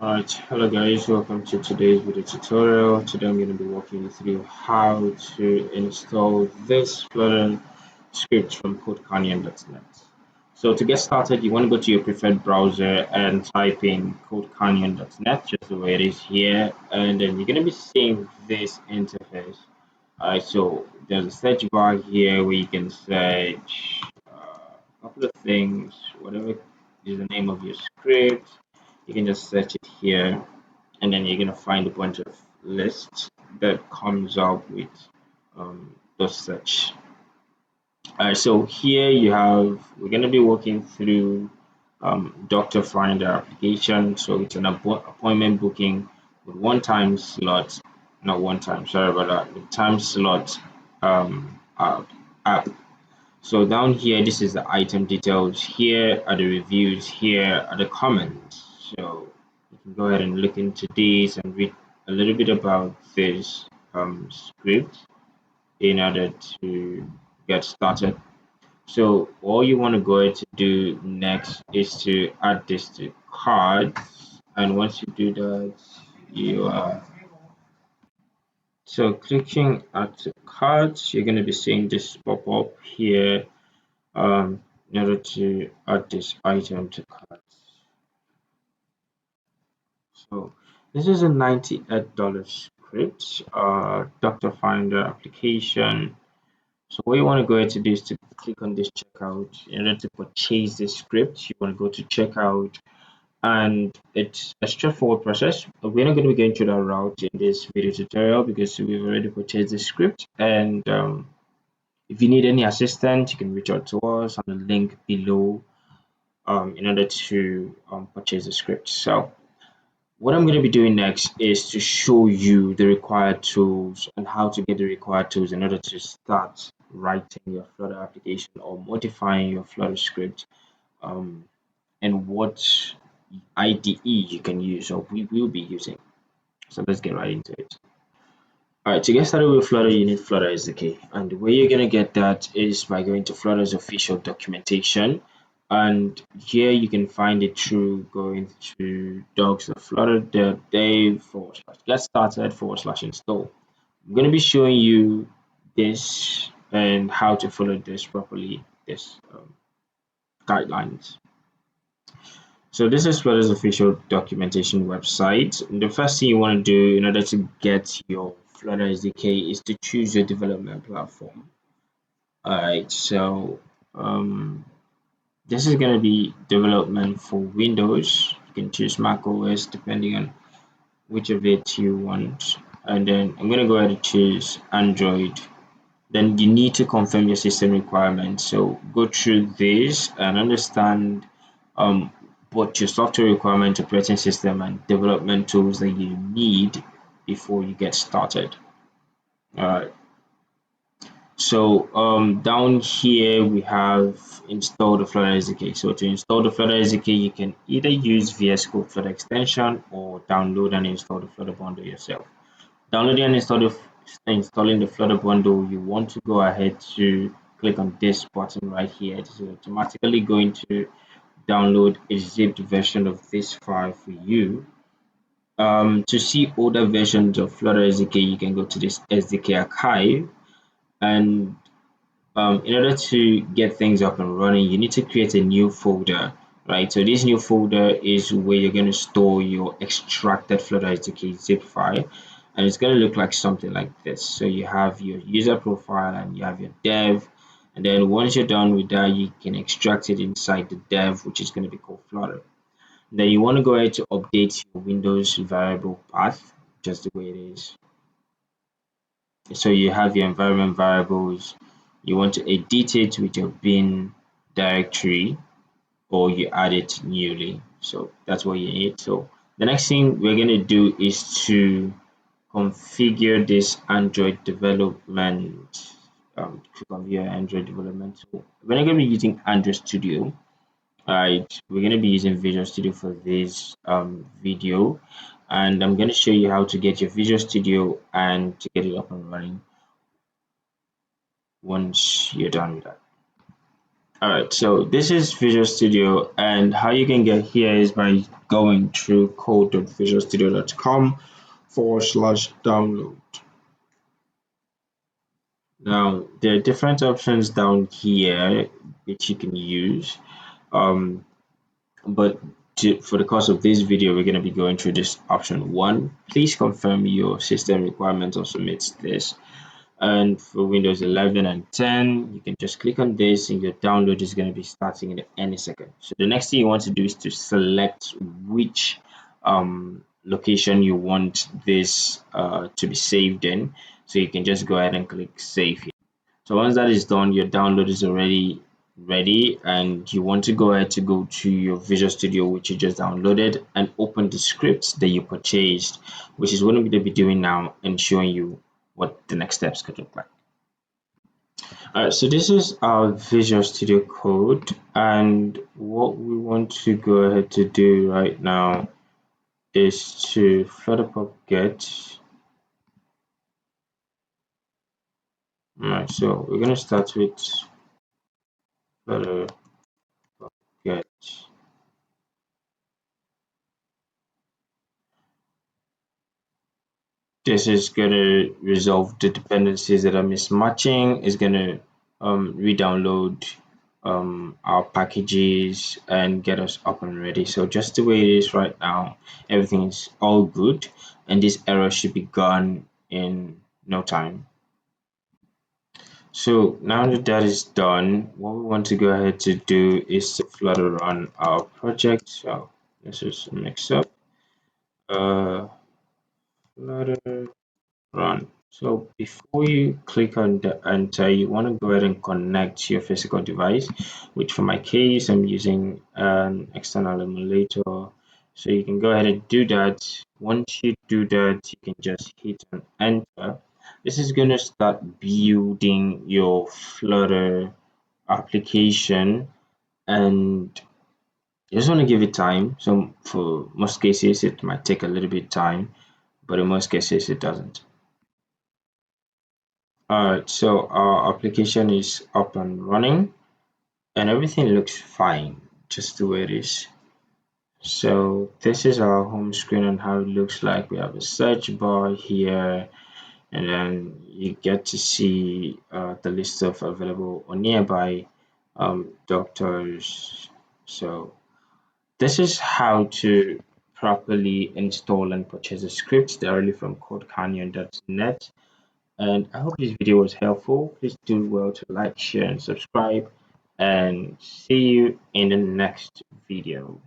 Alright, hello guys, welcome to today's video tutorial. Today I'm going to be walking you through how to install this Flutter script from codecanyon.net. So to get started, you want to go to your preferred browser and type in codecanyon.net, just the way it is here, and then you're going to be seeing this interface. Alright, so there's a search bar here where you can search a couple of things, whatever is the name of your script. You can just search it here, and then you're gonna find a bunch of lists that comes up with those search. So here you have, we're gonna be working through Doctor Finder application. So it's an appointment booking with one time slot, not one time, sorry about that, the time slot app. So down here, this is the item details. Here are the reviews. Here are the comments. So you can go ahead and look into these and read a little bit about this script in order to get started. So all you want to go ahead to do next is to add this to cards. And once you do that, you are so clicking at cards, you're going to be seeing this pop up here in order to add this item to cart. So this is a $98 script, Dr. Finder application. So what you want to go ahead to do is to click on this checkout. In order to purchase this script, you want to go to checkout, and it's a straightforward process. We're not going to be going through that route in this video tutorial because we've already purchased the script. And if you need any assistance, you can reach out to us on the link below in order to purchase the script. So what I'm going to be doing next is to show you the required tools and how to get the required tools in order to start writing your Flutter application or modifying your Flutter script, um, and what IDE you can use or we will be using. So let's get right into it. All right, to get started with Flutter, you need Flutter SDK. And the way you're going to get that is by going to Flutter's official documentation. And here you can find it through going to docs.flutter.dev / get started / install. I'm going to be showing you this and how to follow this properly, this guidelines. So this is Flutter's official documentation website. And the first thing you want to do in order to get your Flutter SDK is to choose your development platform. Alright, so this is going to be development for Windows. You can choose Mac OS depending on which of it you want. And then I'm going to go ahead and choose Android. Then you need to confirm your system requirements. So go through this and understand what your software requirement, operating system, and development tools that you need before you get started. All right. So down here we have install the Flutter SDK. So to install the Flutter SDK, you can either use VS Code Flutter extension or download and install the Flutter bundle yourself. Downloading and installing the Flutter bundle, you want to go ahead to click on this button right here. It is automatically going to download a zipped version of this file for you. To see older versions of Flutter SDK, you can go to this SDK archive, and in order to get things up and running, you need to create a new folder, right? So this new folder is where you're going to store your extracted Flutter SDK zip file, and it's going to look like something like this. So you have your user profile and you have your dev, and then once you're done with that, you can extract it inside the dev, which is going to be called Flutter. Then you want to go ahead to update your Windows variable path, just the way it is. So you have your environment variables, you want to edit it with your bin directory, or you add it newly. So that's what you need. So the next thing we're going to do is to configure this Android development. Configure Android development. So we're not going to be using Android Studio. Alright, we're going to be using Visual Studio for this video, and I'm going to show you how to get your Visual Studio and to get it up and running once you're done with that. All right, so this is Visual Studio, and how you can get here is by going through code.visualstudio.com/download. Now, there are different options down here which you can use, um, but for the course of this video, we're going to be going through this option one. Please confirm your system requirements or submit this. And for Windows 11 and 10, you can just click on this and your download is going to be starting in any second. So the next thing you want to do is to select which location you want this to be saved in. So you can just go ahead and click save here. So once that is done, your download is already ready and you want to go ahead to go to your Visual Studio which you just downloaded and open the scripts that you purchased, which is what I'm going to be doing now and showing you what the next steps could look like. Alright, so this is our Visual Studio code, and what we want to go ahead to do right now is to Flutterpop get. Alright, so we're going to start with Flutterpop get. This is going to resolve the dependencies that are mismatching. It's going to re-download our packages and get us up and ready. So just the way it is right now, everything is all good, and this error should be gone in no time. So now that that is done, what we want to go ahead to do is to flutter run our project. So this is a mix up. Flutter run. So before you click on the enter, you want to go ahead and connect your physical device, which for my case, I'm using an external emulator. So you can go ahead and do that. Once you do that, you can just hit on enter. This is going to start building your Flutter application, and you just want to give it time. So for most cases, it might take a little bit time, but in most cases, it doesn't. Alright, so our application is up and running and everything looks fine, just the way it is. So this is our home screen and how it looks like. We have a search bar here, and then you get to see the list of available or nearby doctors. So this is how to properly install and purchase the scripts directly from codecanyon.net. And I hope this video was helpful. Please do well to like, share, and subscribe. And see you in the next video.